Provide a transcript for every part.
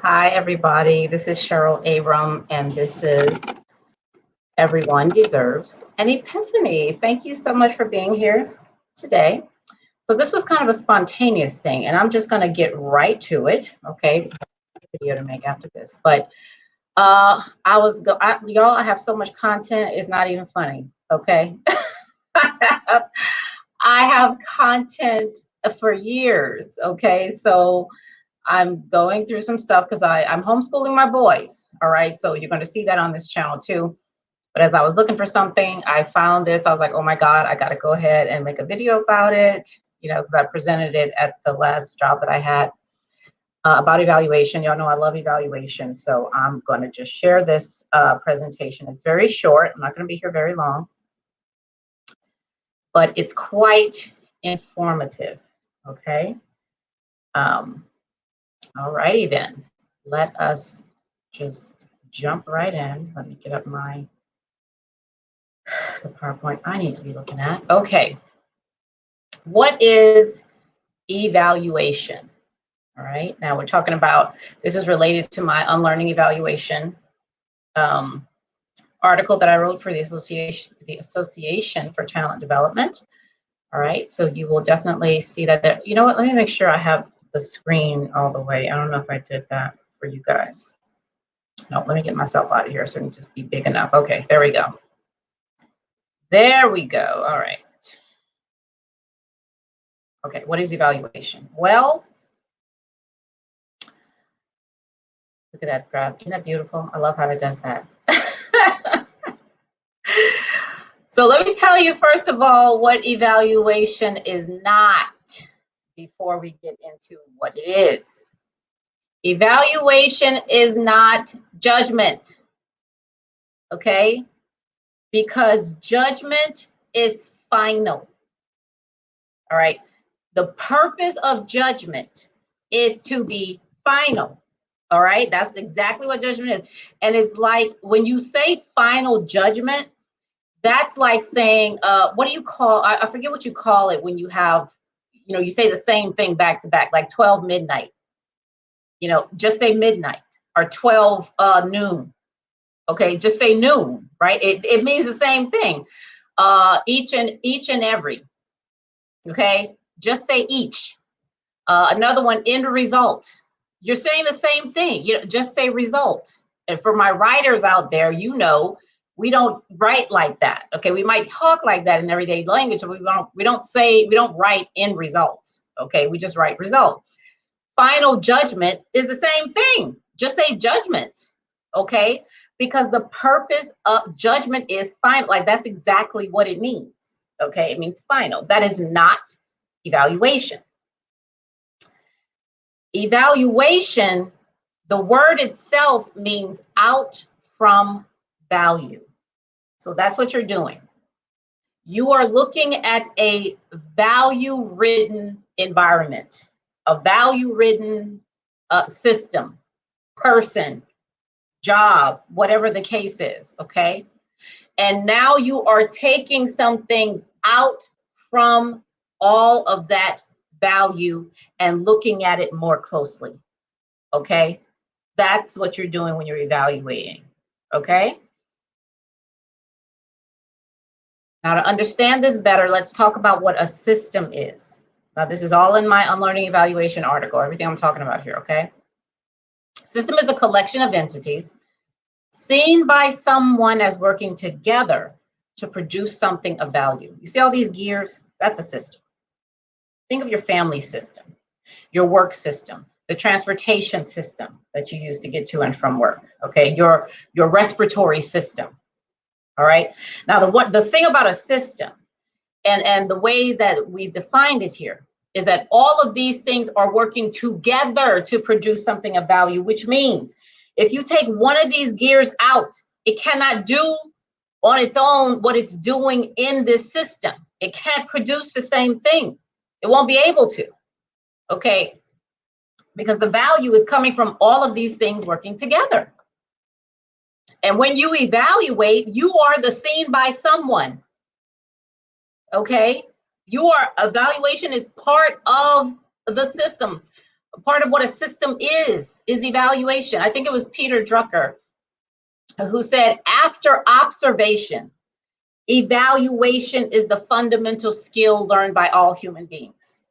Hi, everybody. This is Cheryl Abram, and this is Everyone Deserves an Epiphany. Thank you so much for being here today. So this was kind of a spontaneous thing, and I'm just going to get right to it. Okay, video to make after this, but y'all, I have so much content. It's not even funny. Okay, I have content for years. Okay, so I'm going through some stuff because I'm homeschooling my boys. All right. So you're going to see that on this channel too. But as I was looking for something, I found this. I was like, oh my God, I got to go ahead and make a video about it, because I presented it at the last job that I had about evaluation. Y'all know I love evaluation. So I'm going to just share this presentation. It's very short. I'm not going to be here very long, but it's quite informative. Okay. All righty then, let us just jump right in. Let me get up the PowerPoint I need to be looking at. Okay, what is evaluation? All right, now we're talking about, this is related to my Unlearning evaluation article that I wrote for the Association for Talent Development. All right, so you will definitely see that there. You know what, let me make sure I have the screen all the way. I don't know if I did that for you guys. No, let me get myself out of here so it can just be big enough. Okay, there we go. There we go. All right. Okay, what is evaluation? Well, look at that graph. Isn't that beautiful? I love how it does that. So let me tell you, first of all, what evaluation is not before we get into what it is. Evaluation is not judgment, okay? Because judgment is final, all right? The purpose of judgment is to be final, all right? That's exactly what judgment is. And it's like when you say final judgment, that's like saying, what do you call, I forget what you call it when you have, you say the same thing back to back, like 12 midnight, just say midnight, or 12 noon. Okay, just say noon, right? It means the same thing. Each and every. Okay, just say each. Another one, end result. You're saying the same thing. Just say result. And for my writers out there, we don't write like that. Okay, we might talk like that in everyday language, but we don't write end result. Okay, we just write result. Final judgment is the same thing. Just say judgment. Okay, because the purpose of judgment is final. Like that's exactly what it means. Okay, it means final. That is not evaluation. Evaluation, the word itself means out from value. So that's what you're doing. You are looking at a value-ridden environment, a value-ridden system, person, job, whatever the case is, okay? And now you are taking some things out from all of that value and looking at it more closely, okay? That's what you're doing when you're evaluating, okay? Now to understand this better, let's talk about what a system is. Now this is all in my Unlearning evaluation article, everything I'm talking about here, okay? System is a collection of entities seen by someone as working together to produce something of value. You see all these gears? That's a system. Think of your family system, your work system, the transportation system that you use to get to and from work, okay? Your respiratory system, all right? Now, the thing about a system and the way that we've defined it here is that all of these things are working together to produce something of value, which means if you take one of these gears out, it cannot do on its own what it's doing in this system. It can't produce the same thing. It won't be able to, okay? Because the value is coming from all of these things working together. And when you evaluate, you are the seen by someone, okay? Evaluation is part of the system. Part of what a system is evaluation. I think it was Peter Drucker who said, after observation, evaluation is the fundamental skill learned by all human beings.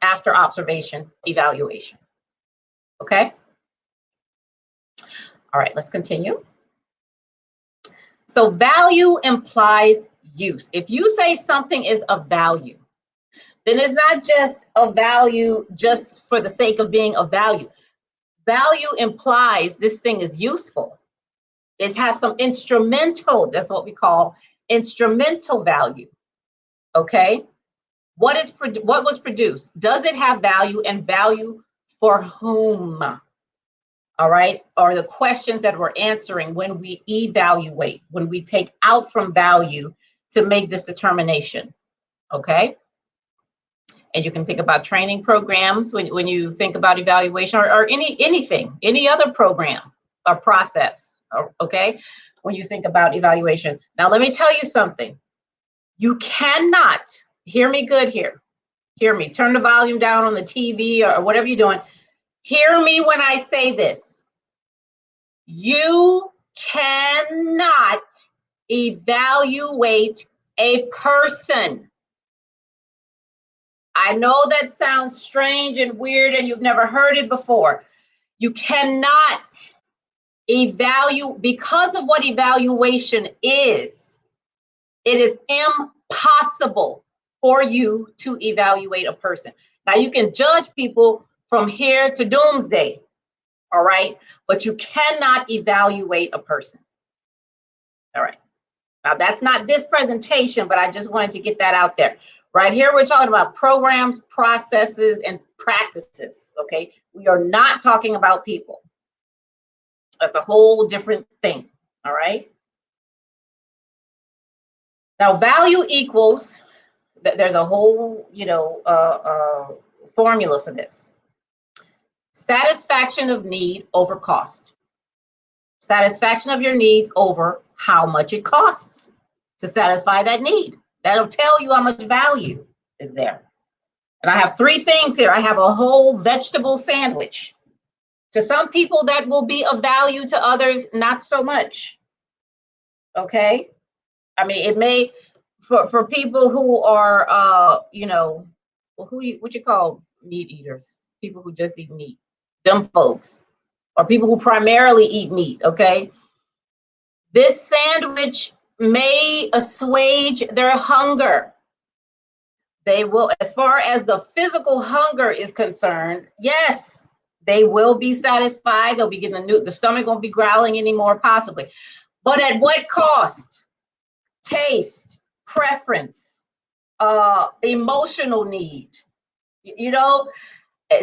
After observation, evaluation. Okay? All right, let's continue. So value implies use. If you say something is of value, then it's not just of value just for the sake of being of value. Value implies this thing is useful. It has some instrumental, that's what we call instrumental value. Okay? What was produced? Does it have value, and value for whom? All right? Are the questions that we're answering when we evaluate, when we take out from value to make this determination. Okay? And you can think about training programs when you think about evaluation, or anything, any other program or process. Okay? When you think about evaluation. Now, let me tell you something. You cannot, hear me good here. Hear me. Turn the volume down on the TV or whatever you're doing. Hear me when I say this. You cannot evaluate a person. I know that sounds strange and weird and you've never heard it before. You cannot evaluate, because of what evaluation is, it is impossible for you to evaluate a person. Now, you can judge people from here to doomsday, all right? But you cannot evaluate a person. All right. Now, that's not this presentation, but I just wanted to get that out there. Right here, we're talking about programs, processes, and practices, okay? We are not talking about people. That's a whole different thing, all right? Now, value equals, there's a whole, formula for this. Satisfaction of need over cost. Satisfaction of your needs over how much it costs to satisfy that need. That'll tell you how much value is there. And I have three things here. I have a whole vegetable sandwich. To some people, that will be of value. To others, not so much. Okay? I mean, it may, for people who are, what you call meat eaters? People who just eat meat. Them folks. Or people who primarily eat meat, okay? This sandwich may assuage their hunger. They will, as far as the physical hunger is concerned, yes, they will be satisfied. They'll be getting the stomach won't be growling anymore, possibly. But at what cost? Taste, preference, emotional need,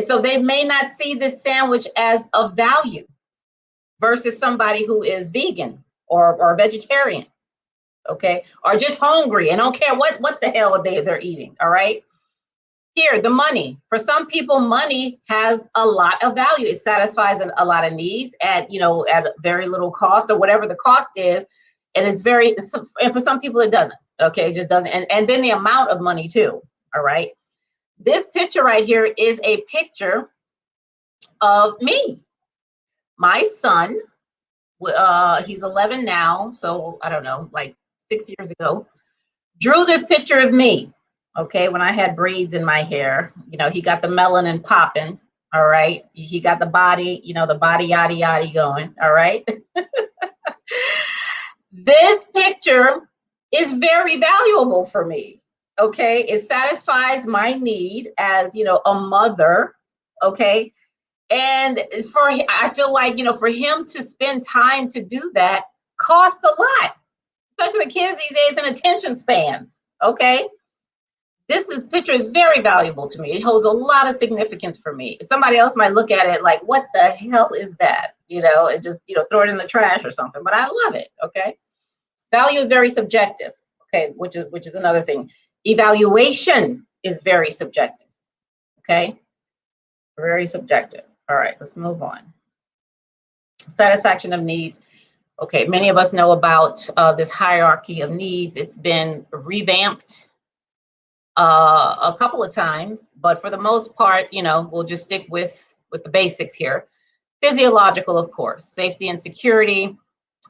so they may not see this sandwich as of value versus somebody who is vegan or vegetarian, okay, or just hungry and don't care what the hell they're eating. All right. Here, the money. For some people, money has a lot of value. It satisfies a lot of needs at very little cost, or whatever the cost is. And and for some people it doesn't. Okay, it just doesn't. And then the amount of money too. All right. This picture right here is a picture of me. My son, he's 11 now, so I don't know, like 6 years ago, drew this picture of me, okay, when I had braids in my hair. He got the melanin popping, all right? He got the body, the body yaddy yaddy going, all right? This picture is very valuable for me, okay? It satisfies my need as, a mother, okay? And I feel like, for him to spend time to do that costs a lot, especially with kids these days and attention spans, okay? This picture is very valuable to me. It holds a lot of significance for me. Somebody else might look at it like, what the hell is that? And just, throw it in the trash or something, but I love it, okay? Value is very subjective, okay, which is another thing. Evaluation is very subjective, okay? Very subjective. All right, let's move on. Satisfaction of needs. Okay, many of us know about this hierarchy of needs. It's been revamped a couple of times, but for the most part, we'll just stick with the basics here. Physiological, of course, safety and security,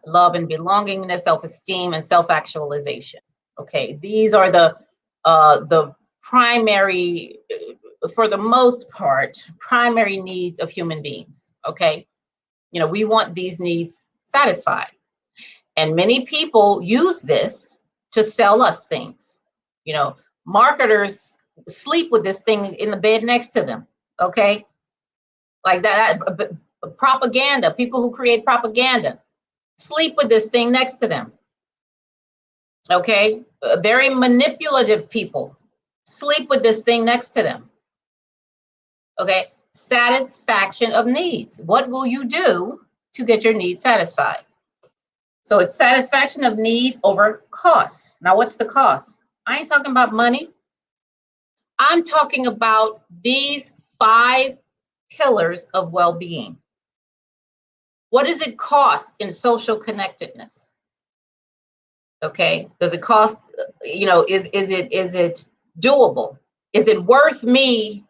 love and belongingness, self-esteem, and self-actualization. Okay, these are the primary, for the most part, primary needs of human beings. Okay, we want these needs satisfied, and many people use this to sell us things. Marketers sleep with this thing in the bed next to them. Okay, like that. Propaganda, people who create propaganda sleep with this thing next to them. Okay, very manipulative people sleep with this thing next to them. Okay, satisfaction of needs. What will you do to get your needs satisfied? So it's satisfaction of need over cost. Now, what's the cost? I ain't talking about money. I'm talking about these 5 pillars of well-being. What does it cost in social connectedness? Okay, does it cost, is it doable? Is it worth me,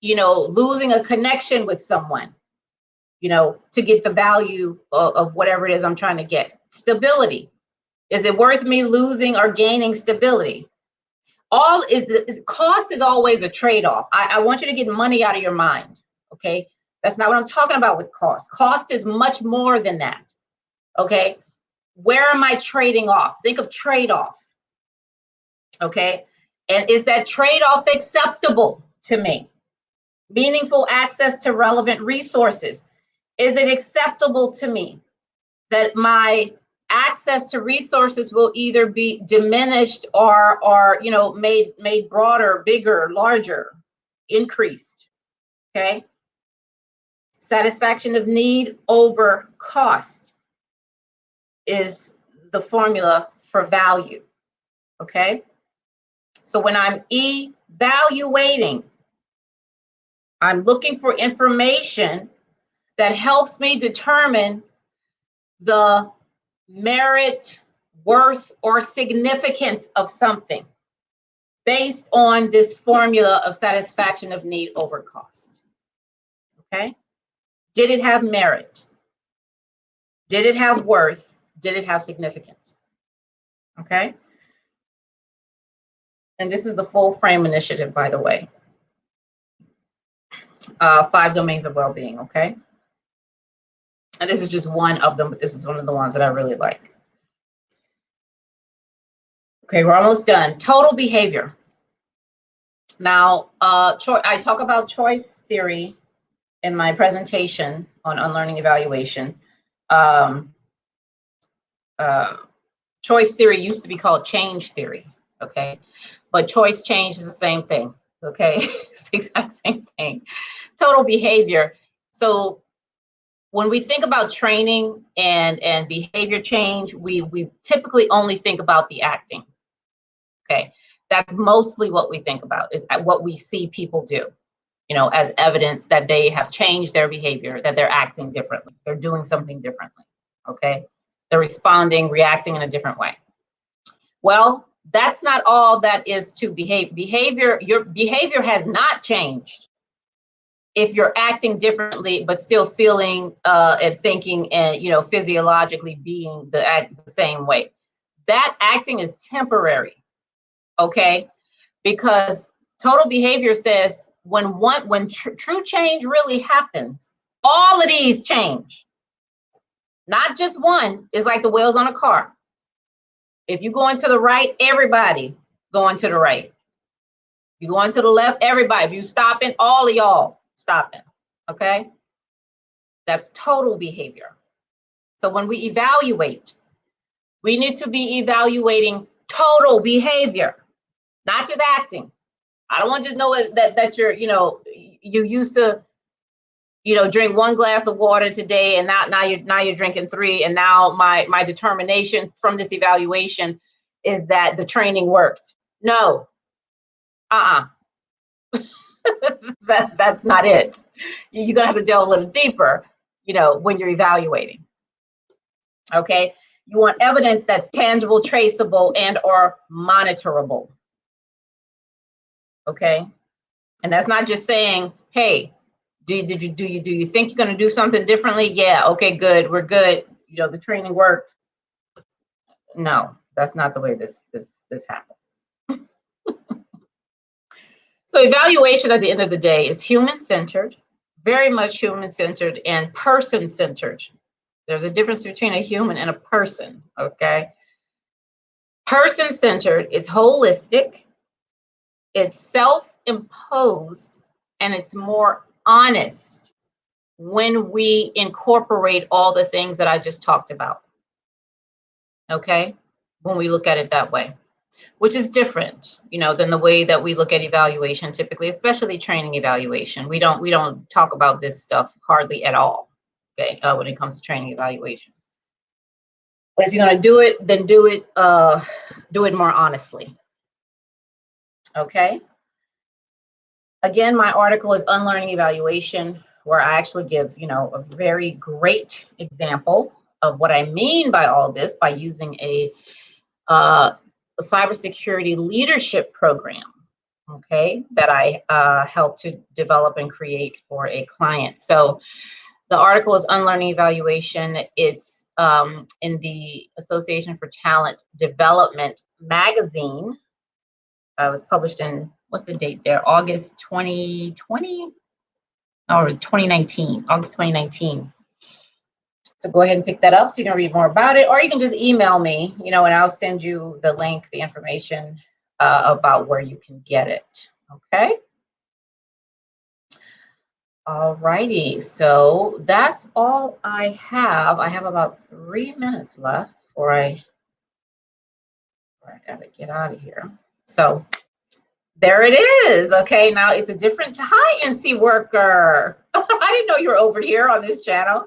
losing a connection with someone, to get the value of whatever it is I'm trying to get? Stability. Is it worth me losing or gaining stability? Cost is always a trade-off. I want you to get money out of your mind. Okay, that's not what I'm talking about with cost. Cost is much more than that. Okay, where am I trading off? Think of trade-off. Okay, and is that trade-off acceptable to me? Meaningful access to relevant resources. Is it acceptable to me that my access to resources will either be diminished or made broader, bigger, larger, increased? Okay. Satisfaction of need over cost is the formula for value. Okay. So when I'm evaluating, I'm looking for information that helps me determine the merit, worth, or significance of something based on this formula of satisfaction of need over cost. Okay? Did it have merit? Did it have worth? Did it have significance? Okay? And this is the full frame initiative, by the way. 5 domains of well-being, okay? And this is just one of them, but this is one of the ones that I really like. Okay, we're almost done. Total behavior. Now, I talk about choice theory in my presentation on Unlearning evaluation. Choice theory used to be called change theory, okay? But choice change is the same thing, okay? It's the exact same thing. Total behavior. So when we think about training and behavior change, we typically only think about the acting, okay? That's mostly what we think about, is what we see people do, as evidence that they have changed their behavior, that they're acting differently, they're doing something differently, okay? They're responding, reacting in a different way. Well, that's not all that is to behavior. Your behavior has not changed if you're acting differently, but still feeling and thinking and, physiologically being the same way. That acting is temporary, okay? Because total behavior says when true change really happens, all of these change. Not just one. Is like the wheels on a car. If you go into the right, everybody going to the right. You go into the left, everybody. If you stopping, all of y'all stopping. Okay? That's total behavior. So when we evaluate, we need to be evaluating total behavior, not just acting. I don't want to just know that you're, you used to, drink 1 glass of water today, and now you're drinking 3, and now my determination from this evaluation is that the training worked. No, that's not it. You're gonna have to delve a little deeper, when you're evaluating. Okay, you want evidence that's tangible, traceable, and or monitorable. okay? And that's not just saying, hey, do you think you're going to do something differently? Yeah, okay, good, we're good. You know, the training worked. No, that's not the way this happens. So evaluation at the end of the day is human-centered, very much human-centered and person-centered. There's a difference between a human and a person, okay? Person-centered, it's holistic, it's self-imposed, and it's more honest when we incorporate all the things that I just talked about, okay? When we look at it that way, which is different, you know, than the way that we look at evaluation typically, especially training evaluation. We don't talk about this stuff hardly at all, okay, when it comes to training evaluation. But if you're going to do it, then do it more honestly. Okay. Again, my article is Unlearning Evaluation, where I actually give, you know, a very great example of what I mean by all this by using a cybersecurity leadership program, okay, that I helped to develop and create for a client. So the article is Unlearning Evaluation. It's in the Association for Talent Development magazine. It was published in, what's the date there? August 2020 or 2019, August 2019. So go ahead and pick that up so you can read more about it, or you can just email me, you know, and I'll send you the link, the information about where you can get it. Okay. All righty, so that's all I have. I have about 3 minutes left before I gotta get out of here. So there it is. Okay, now it's a different, hi NC worker. I didn't know you were over here on this channel.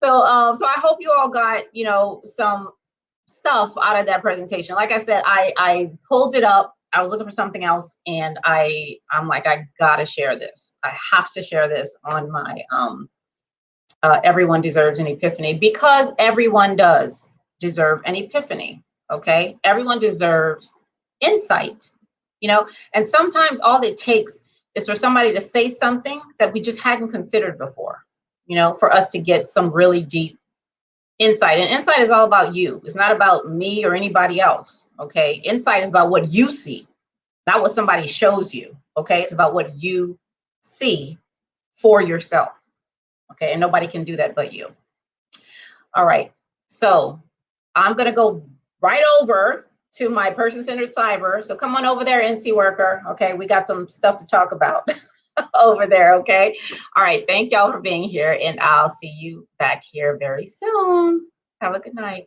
So so I hope you all got, you know, some stuff out of that presentation. Like I said, I pulled it up. I was looking for something else, and I'm like, I gotta share this. I have to share this on my Everyone Deserves an Epiphany, because everyone does deserve an epiphany. Okay, everyone deserves insight, you know, and sometimes all it takes is for somebody to say something that we just hadn't considered before, you know, for us to get some really deep insight. And insight is all about you. It's not about me or anybody else. Okay, insight is about what you see, not what somebody shows you. Okay, it's about what you see for yourself. Okay, and nobody can do that but you. All right, so I'm gonna go right over to my person-centered cyber. So come on over there, NC worker. Okay, we got some stuff to talk about over there. Okay, all right, thank y'all for being here, and I'll see you back here very soon. Have a good night.